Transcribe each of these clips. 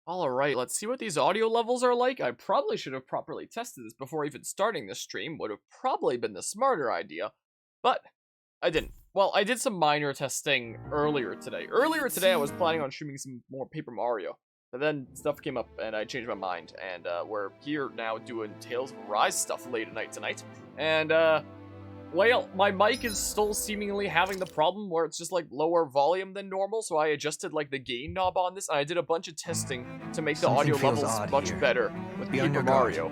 Alright, let's see what these audio levels are like. I probably should have properly tested this before even starting the stream. Would have probably been the smarter idea. But, I didn't. Well, I did some minor testing earlier today. Earlier today, I was planning on streaming some more Paper Mario. But then stuff came up and I changed my mind. And we're here now doing Tales of Arise stuff late at night tonight. And, well, my mic is still seemingly having the problem where it's just like lower volume than normal, so I adjusted like the gain knob on this, and I did a bunch of testing to make the audio levels much better with Paper Mario.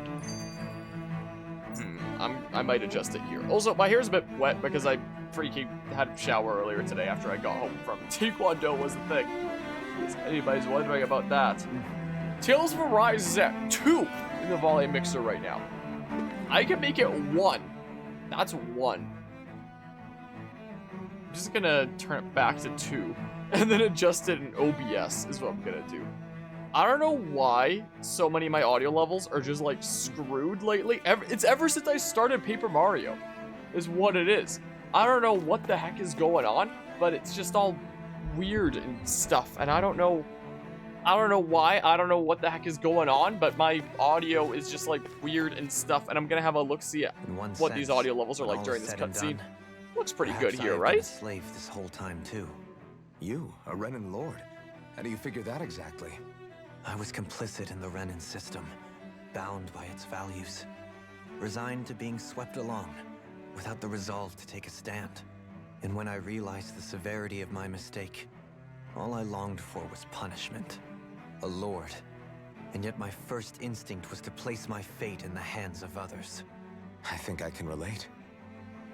I might adjust it here. Also, my hair's a bit wet because I freaking had a shower earlier today after I got home from Taekwondo was the thing. If anybody's wondering about that. Tales of Arise is at 2 in the volume mixer right now. I can make it 1. That's 1. I'm just gonna turn it back to 2. And then adjust it in OBS is what I'm gonna do. I don't know why so many of my audio levels are just like screwed lately. It's ever since I started Paper Mario is what it is. I don't know what the heck is going on, but it's just all weird and stuff. And I don't know why, I don't know what the heck is going on, but my audio is just like weird and stuff, and I'm gonna have a look-see at what these audio levels are like during this cutscene. Looks pretty good here, right? Been a slave this whole time too. You, a Renan Lord? How do you figure that exactly? I was complicit in the Renan system, bound by its values, resigned to being swept along, without the resolve to take a stand. And when I realized the severity of my mistake, all I longed for was punishment. A lord. And yet my first instinct was to place my fate in the hands of others. I think I can relate.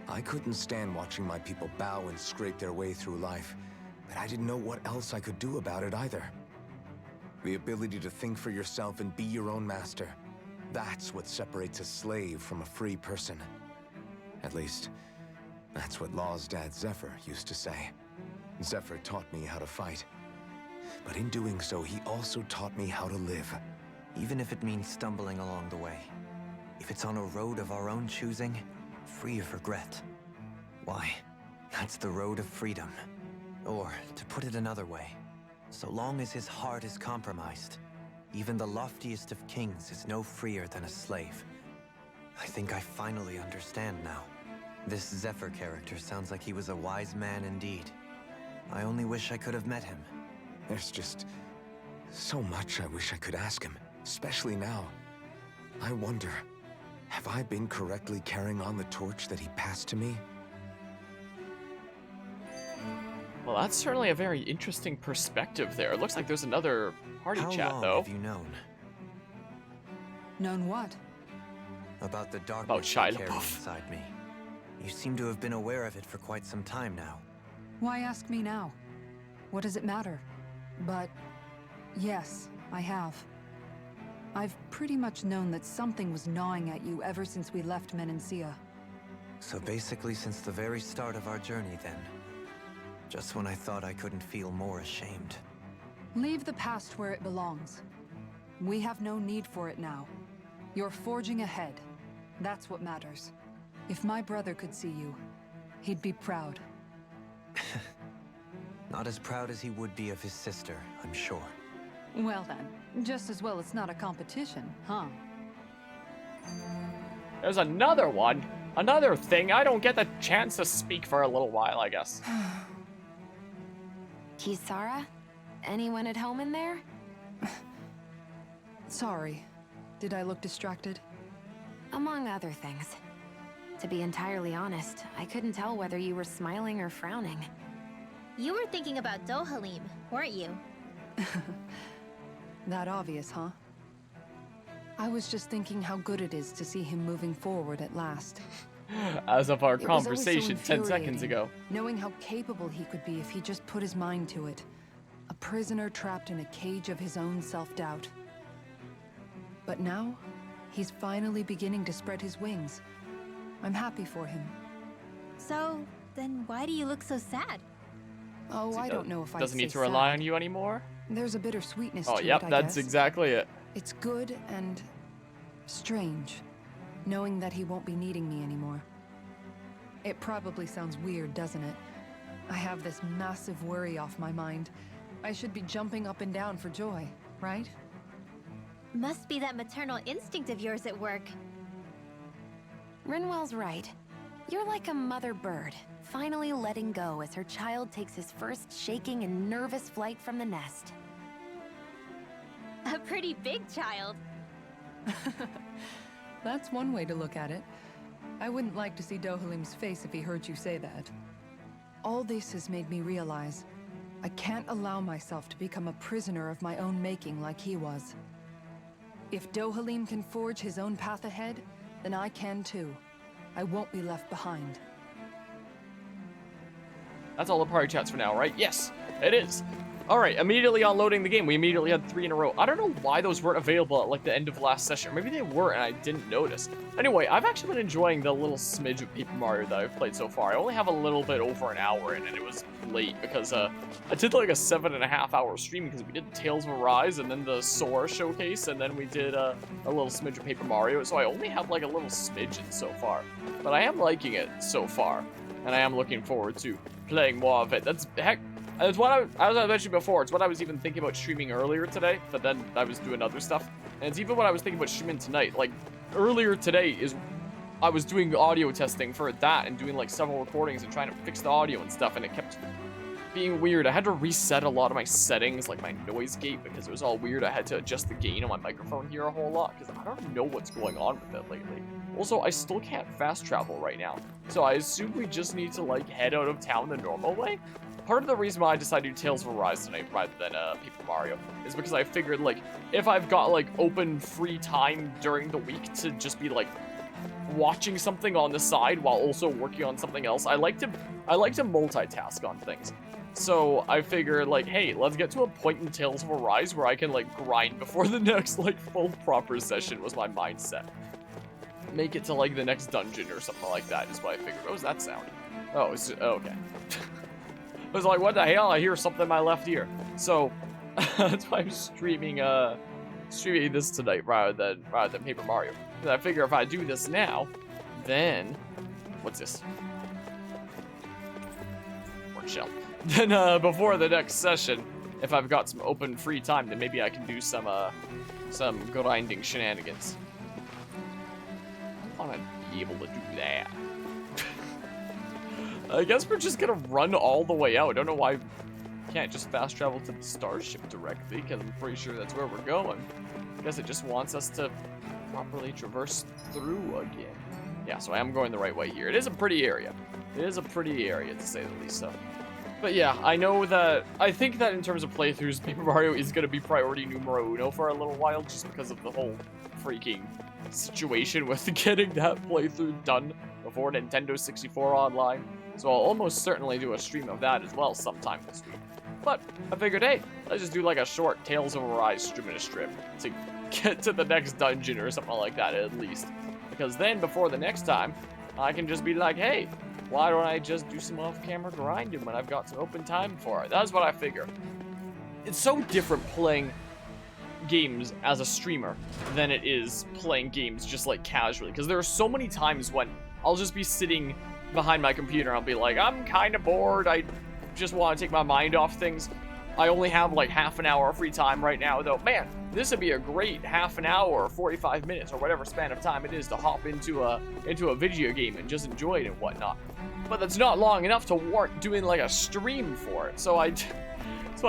I couldn't stand watching my people bow and scrape their way through life, but I didn't know what else I could do about it either. The ability to think for yourself and be your own master, that's what separates a slave from a free person. At least, that's what Law's dad Zephyr used to say. Zephyr taught me how to fight. But in doing so, he also taught me how to live. Even if it means stumbling along the way. If it's on a road of our own choosing, free of regret. Why, that's the road of freedom. Or, to put it another way, so long as his heart is compromised, even the loftiest of kings is no freer than a slave. I think I finally understand now. This Zephyr character sounds like he was a wise man indeed. I only wish I could have met him. There's just so much I wish I could ask him, especially now. I wonder, have I been correctly carrying on the torch that he passed to me? Well, that's certainly a very interesting perspective there. It looks like there's another party chat, though. How long have you known? Known what? About the darkness you carry inside me. You seem to have been aware of it for quite some time now. Why ask me now? What does it matter? But yes, I have. I've pretty much known that something was gnawing at you ever since we left Menancia. So basically since the very start of our journey then. Just when I thought I couldn't feel more ashamed. Leave the past where it belongs. We have no need for it now. You're forging ahead. That's what matters. If my brother could see you, he'd be proud. Not as proud as he would be of his sister, I'm sure. Well then, just as well it's not a competition, huh? There's another one. Another thing. I don't get the chance to speak for a little while, I guess. Kisara? Anyone at home in there? Sorry. Did I look distracted? Among other things. To be entirely honest, I couldn't tell whether you were smiling or frowning. You were thinking about Dohalim, weren't you? That obvious, huh? I was just thinking how good it is to see him moving forward at last. As of our It was always so conversation 10 seconds infuriating, ago. knowing how capable he could be if he just put his mind to it. A prisoner trapped in a cage of his own self-doubt. But now, he's finally beginning to spread his wings. I'm happy for him. So, then why do you look so sad? Oh, I don't know if I Doesn't need to rely on you anymore? There's a bittersweetness Oh, to yep, it, I that's guess. exactly it. It's good and strange, knowing that he won't be needing me anymore. It probably sounds weird, doesn't it? I have this massive worry off my mind. I should be jumping up and down for joy, right? Must be that maternal instinct of yours at work. Rinwell's right. You're like a mother bird, finally letting go as her child takes his first shaking and nervous flight from the nest. A pretty big child. That's one way to look at it. I wouldn't like to see Dohalim's face if he heard you say that. All this has made me realize I can't allow myself to become a prisoner of my own making like he was. If Dohalim can forge his own path ahead, then I can too. I won't be left behind. That's all the party chats for now, right? Yes, it is. All right, immediately on loading the game, we immediately had 3 in a row. I don't know why those weren't available at like the end of last session. Maybe they were and I didn't notice. Anyway, I've actually been enjoying the little smidge of Paper Mario that I've played so far. I only have a little bit over an hour in, and it was late because I did like a 7.5 hour stream because we did Tales of Arise and then the Sora showcase, and then we did a little smidge of Paper Mario. So I only have like a little smidge in so far, but I am liking it so far, and I am looking forward to playing more of it. That's heck. It's what as I mentioned before, it's what I was even thinking about streaming earlier today, but then I was doing other stuff. And it's even what I was thinking about streaming tonight. Like, earlier today I was doing audio testing for that and doing like several recordings and trying to fix the audio and stuff, and it kept being weird. I had to reset a lot of my settings, like my noise gate, because it was all weird. I had to adjust the gain on my microphone here a whole lot, because I don't know what's going on with it lately. Also, I still can't fast travel right now, so I assume we just need to like head out of town the normal way. Part of the reason why I decided to do Tales of Arise tonight rather than Paper Mario is because I figured, like, if I've got, like, open free time during the week to just be, like, watching something on the side while also working on something else, I like to multitask on things. So I figured, like, hey, let's get to a point in Tales of Arise where I can, like, grind before the next, like, full proper session was my mindset. Make it to, like, the next dungeon or something like that is what I figured. What was that sound? Oh, it's just, oh, okay. I was like, what the hell? I hear something in my left ear. So that's why I'm streaming this tonight rather than Paper Mario. Because I figure if I do this now, then what's this? Or shell. Then before the next session, if I've got some open free time, then maybe I can do some grinding shenanigans. I want to be able to do that. I guess we're just gonna run all the way out. I don't know why we can't just fast travel to the starship directly, because I'm pretty sure that's where we're going. I guess it just wants us to properly traverse through again. Yeah, so I am going the right way here. It is a pretty area. It is a pretty area, to say the least, so. But yeah, I think that in terms of playthroughs, Paper Mario is gonna be priority numero uno for a little while, just because of the whole freaking situation with getting that playthrough done before Nintendo 64 Online. So I'll almost certainly do a stream of that as well sometime this week. But I figured, hey, let's just do like a short Tales of Arise stream in a strip to get to the next dungeon or something like that at least. Because then before the next time, I can just be like, hey, why don't I just do some off-camera grinding when I've got some open time for it? That's what I figure. It's so different playing games as a streamer than it is playing games just like casually. Because there are so many times when I'll just be sitting behind my computer and I'll be like, I'm kind of bored, I just want to take my mind off things. I only have like half an hour of free time right now, though. Man, this would be a great half an hour or 45 minutes or whatever span of time it is to hop into a video game and just enjoy it and whatnot. But that's not long enough to warrant doing like a stream for it. So I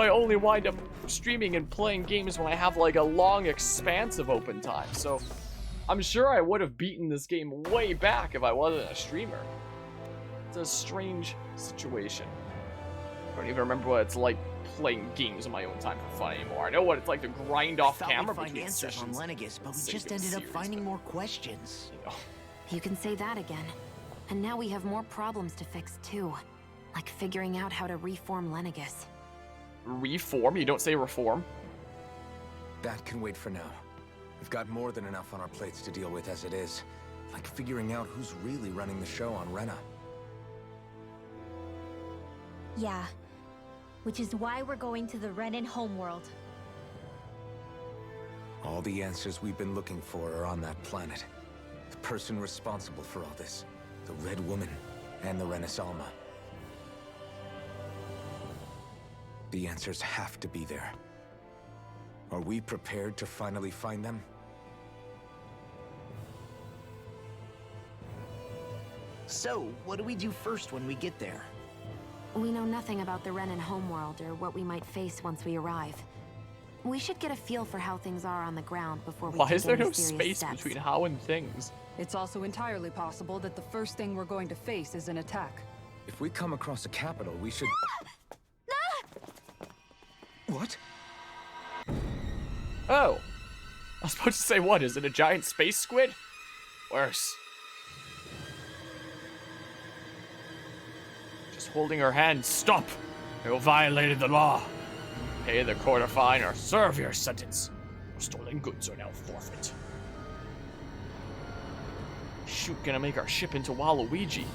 only wind up streaming and playing games when I have like a long expanse of open time. So I'm sure I would have beaten this game way back if I wasn't a streamer. It's a strange situation. I don't even remember what it's like playing games on my own time for fun anymore. I know what it's like to grind off camera between answers sessions. on Lenegus, but we just ended up finding more questions. You know. You can say that again. And now we have more problems to fix too. Like figuring out how to reform Lenegus. Reform? You don't say reform? That can wait for now. We've got more than enough on our plates to deal with as it is. Like figuring out who's really running the show on Rena. Yeah. Which is why we're going to the Renan homeworld. All the answers we've been looking for are on that planet. The person responsible for all this. The Red Woman and the Renaissance. The answers have to be there. Or Are we prepared to finally find them? So, what do we do first when we get there? We know nothing about the Renan homeworld or what we might face once we arrive. We should get a feel for how things are on the ground before we Why take is there any no serious space steps. between how and things? It's also entirely possible that the first thing we're going to face is an attack. If we come across a capital, we should... What? Oh. I was supposed to say what? Is it a giant space squid? Worse. Just holding her hand. Stop! You violated the law. Pay the court a fine or serve your sentence. Your stolen goods are now forfeit. Shoot, gonna make our ship into Waluigi.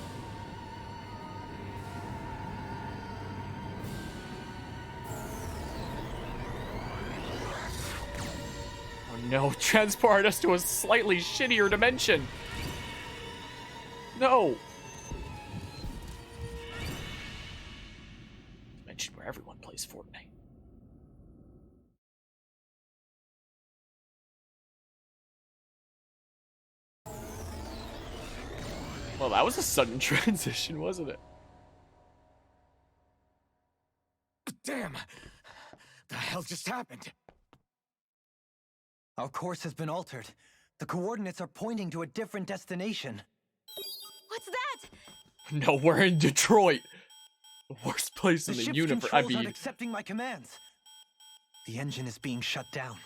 Oh no, transport us to a slightly shittier dimension. No. Dimension where everyone plays Fortnite. Well, that was a sudden transition, wasn't it? Damn! The hell just happened? Our course has been altered. The coordinates are pointing to a different destination. What's that? No, we're in Detroit. The worst place in The the ship's universe. controls aren't accepting my commands. The engine is being shut down.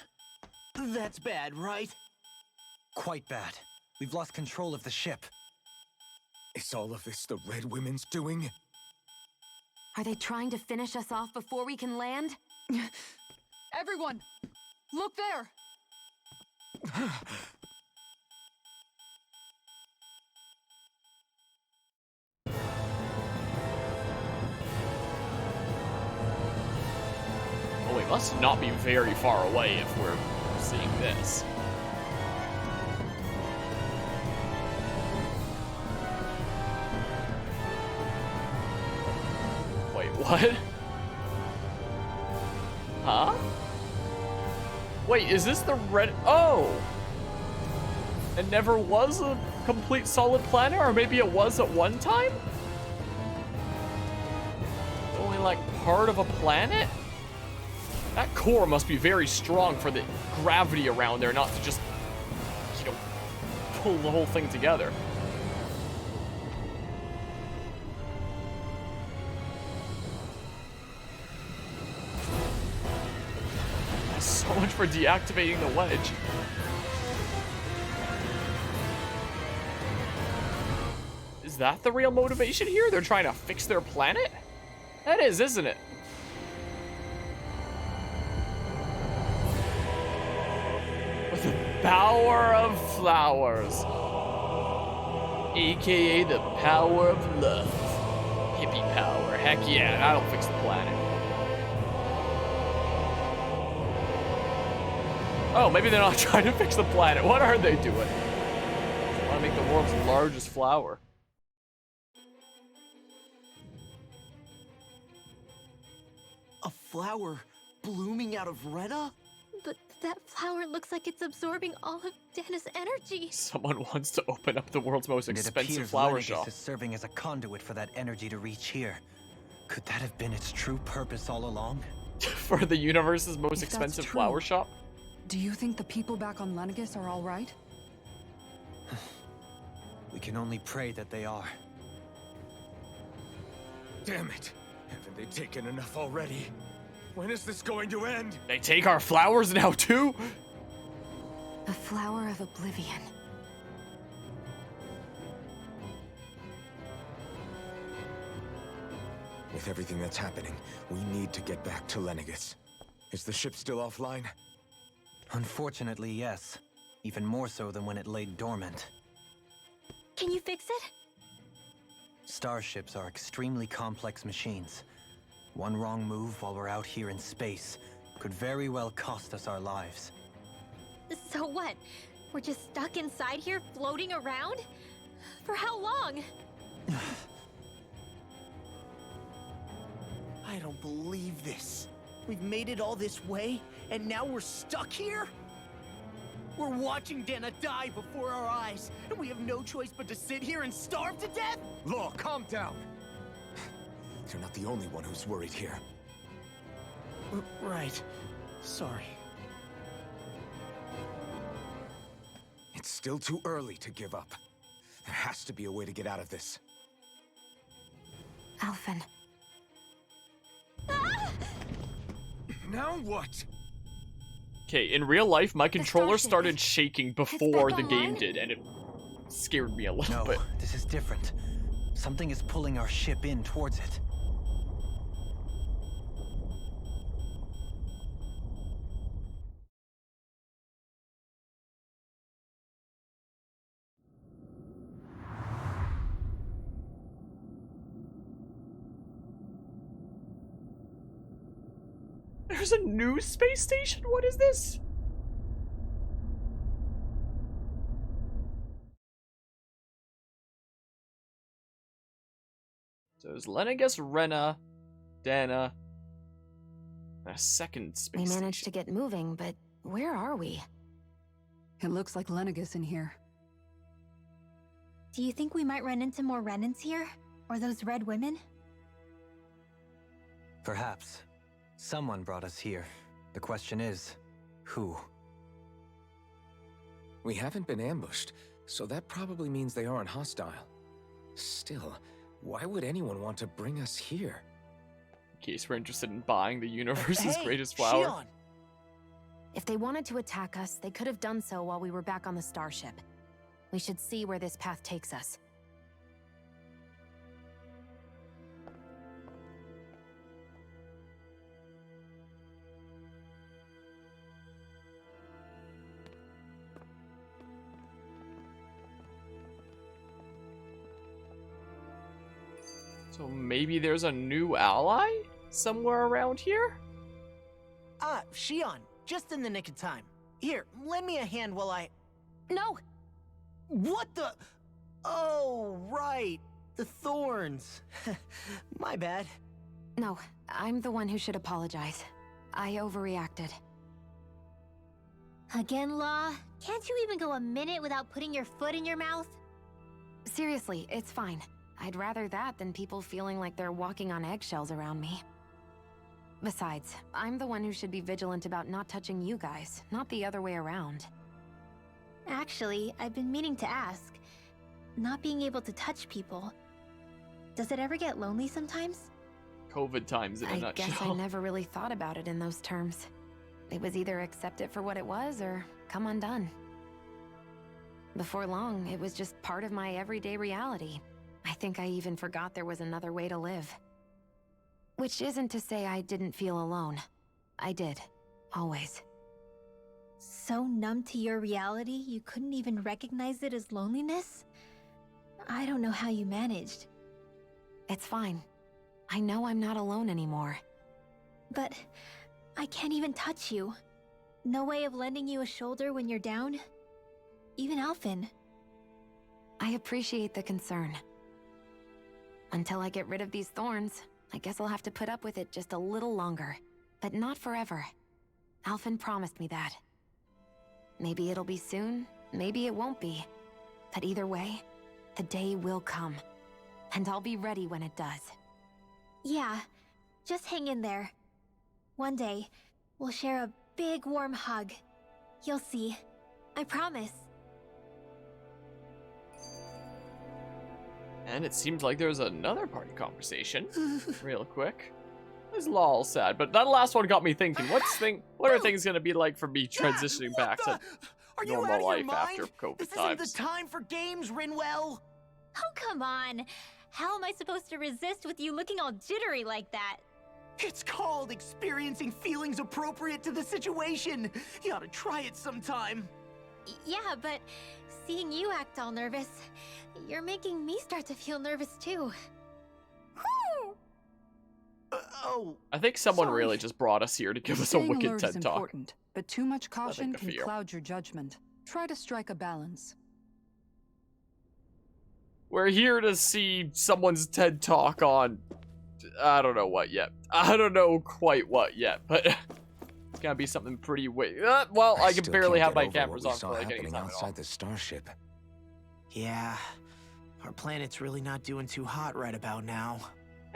That's bad, right? Quite bad. We've lost control of the ship. Is all of this the Red Women's doing? Are they trying to finish us off before we can land? Everyone! Look there! Oh, we must not be very far away if we're seeing this. Wait, what? Huh? Wait, is this the red? Oh! It never was a complete solid planet, or maybe it was at one time? Only like part of a planet? That core must be very strong for the gravity around there not to just, you know, pull the whole thing together. So much for deactivating the wedge. Is that the real motivation here? They're trying to fix their planet? That is, isn't it? With the power of flowers. AKA the power of love. Hippie power. Heck yeah, that'll fix the planet. Oh, maybe they're not trying to fix the planet. What are they doing? They want to make the world's largest flower. A flower blooming out of Retta? But that flower looks like it's absorbing all of Dana's energy. Someone wants to open up the world's most And it expensive appears flower Lenegis shop. is serving as a conduit for that energy to reach here. Could that have been its true purpose all along? For the universe's most If that's expensive true, flower shop? Do you think the people back on Lenegis are all right? We can only pray that they are. Damn it! Haven't they taken enough already? When is this going to end? They take our flowers now too? The flower of oblivion. With everything that's happening, we need to get back to Lenegis. Is the ship still offline? Unfortunately, yes. Even more so than when it lay dormant. Can you fix it? Starships are extremely complex machines. One wrong move while we're out here in space could very well cost us our lives. So what? We're just stuck inside here, floating around? For how long? I don't believe this. We've made it all this way, and now we're stuck here? We're watching Dana die before our eyes, and we have no choice but to sit here and starve to death? Law, calm down. You're not the only one who's worried here. Right. Sorry. It's still too early to give up. There has to be a way to get out of this. Alphen. Now what? Okay, in real life, my controller starship. started shaking before back the game online? did, and it scared me a little No, bit. this is different. Something is pulling our ship in towards it. There's a new space station? What is this? So there's Lenegus, Rena, Dana, and a second space We station. managed to get moving, but where are we? It looks like Lenegus in here. Do you think we might run into more Renans here? Or those red women? Perhaps. Someone brought us here. The question is, who? We haven't been ambushed, so that probably means they aren't hostile. Still, why would anyone want to bring us here? In case we're interested in buying the universe's Hey, greatest flower. Shion! If they wanted to attack us, they could have done so while we were back on the starship. We should see where this path takes us. So maybe there's a new ally somewhere around here? Ah, Shion, just in the nick of time. Here, lend me a hand while I... No! What the... Oh, right. The thorns. My bad. No, I'm the one who should apologize. I overreacted. Again, Law? Can't you even go a minute without putting your foot in your mouth? Seriously, it's fine. I'd rather that than people feeling like they're walking on eggshells around me. Besides, I'm the one who should be vigilant about not touching you guys, not the other way around. Actually, I've been meaning to ask. Not being able to touch people, does it ever get lonely sometimes? COVID times in a I nutshell. guess I never really thought about it in those terms. It was either accept it for what it was or come undone. Before long, it was just part of my everyday reality. I think I even forgot there was another way to live. Which isn't to say I didn't feel alone. I did. Always. So numb to your reality, you couldn't even recognize it as loneliness? I don't know how you managed. It's fine. I know I'm not alone anymore. But I can't even touch you. No way of lending you a shoulder when you're down? Even Alphen. I appreciate the concern. Until I get rid of these thorns, I guess I'll have to put up with it just a little longer. But not forever. Alphen promised me that. Maybe it'll be soon, maybe it won't be. But either way, the day will come. And I'll be ready when it does. Yeah, just hang in there. One day, we'll share a big warm hug. You'll see. I promise. And it seems like there's another party conversation. Real quick. This Law all sad, but that last one got me thinking. What are things gonna be like for me transitioning back to Are you out of normal your life mind? after COVID This times? isn't the time for games, Rinwell. Oh, come on. How am I supposed to resist with you looking all jittery like that? It's called experiencing feelings appropriate to the situation. You ought to try it sometime. Yeah, but seeing you act all nervous, you're making me start to feel nervous too. Oh, I think someone Sorry. really just brought us here to give us a Staying wicked alert is TED talk. important, but too much caution to can fear. cloud your judgment. Try to strike a balance. We're here to see someone's TED talk on I don't know what yet. I don't know quite what yet, but It's gonna be something pretty well, I can still barely can't have get my over cameras what we on saw for like any happening time at all. outside the starship. Yeah, our planet's really not doing too hot right about now.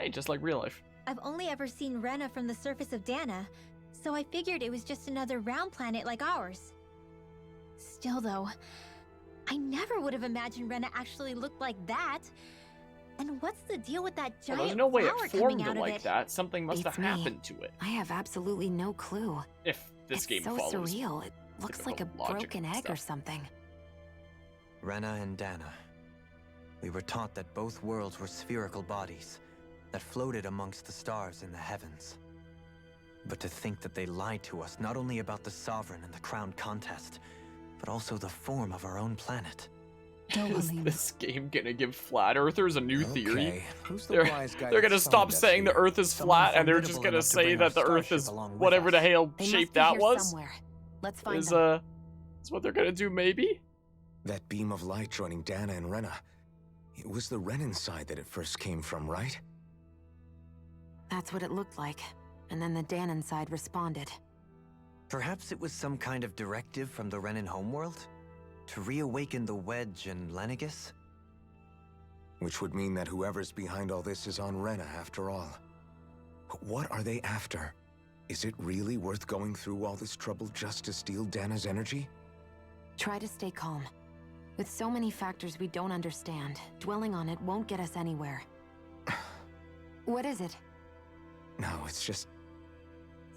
Hey, just like real life. I've only ever seen Rena from the surface of Dana, so I figured it was just another round planet like ours. Still though, I never would have imagined Rena actually looked like that. And what's the deal with that Well, giant there's no way flower it formed coming out like of it? that. Something must have Beats me. happened to it. I have absolutely no clue. If this It's game so follows. surreal. It looks like a typical logic broken and egg or stuff. something. Rena and Dana. We were taught that both worlds were spherical bodies that floated amongst the stars in the heavens. But to think that they lied to us not only about the Sovereign and the Crown contest, but also the form of our own planet. Is this game gonna give flat earthers a new theory? Okay, who's the They're, wise guy they're that gonna summoned stop us saying the here? Earth is Someone flat, and they're just formidable gonna enough to say bring that our the Earth starship is along with whatever the us. hell They shape must be that here was. somewhere. Let's find Is them. is what they're gonna do maybe? That beam of light joining Dana and Rena. It was the Renan side that it first came from, right? That's what it looked like. And then the Danon side responded. Perhaps it was some kind of directive from the Renan homeworld? To reawaken the Wedge and Lenegis? Which would mean that whoever's behind all this is on Rena after all. But what are they after? Is it really worth going through all this trouble just to steal Dana's energy? Try to stay calm. With so many factors we don't understand, dwelling on it won't get us anywhere. What is it? No, it's just...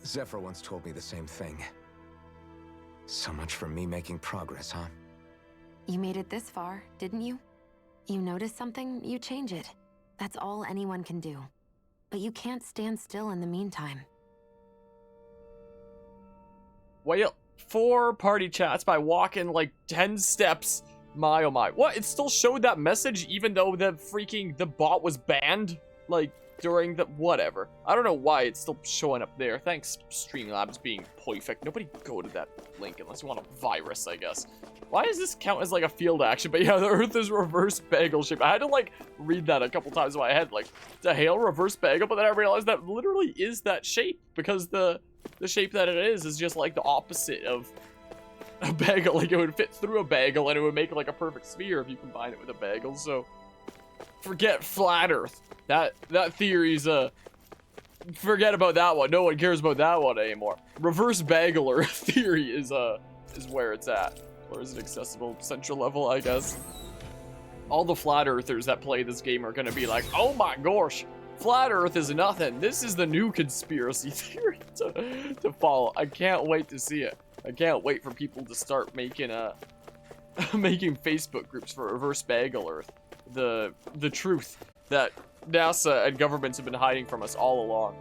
Zephyr once told me the same thing. So much for me making progress, huh? You made it this far, didn't you? You notice something, you change it. That's all anyone can do. But you can't stand still in the meantime. Well, 4 party chats by walking like 10 steps. My oh my. What? It still showed that message even though the bot was banned? Like, during the... Whatever. I don't know why it's still showing up there. Thanks, Streamlabs being perfect. Nobody go to that link unless you want a virus, I guess. Why does this count as like a field action? But yeah, the Earth is reverse bagel shape. I had to like read that a couple times in my head. Like, the hail reverse bagel, but then I realized that literally is that shape. Because the shape that it is just like the opposite of a bagel. Like, it would fit through a bagel and it would make like a perfect sphere if you combine it with a bagel. So forget flat Earth. That theory's forget about that one. No one cares about that one anymore. Reverse bagel Earth theory is where it's at. Or is it accessible central level, I guess? All the flat earthers that play this game are gonna be like, oh my gosh, flat Earth is nothing. This is the new conspiracy theory to follow. I can't wait to see it. I can't wait for people to start making making Facebook groups for reverse bagel Earth. The truth that NASA and governments have been hiding from us all along.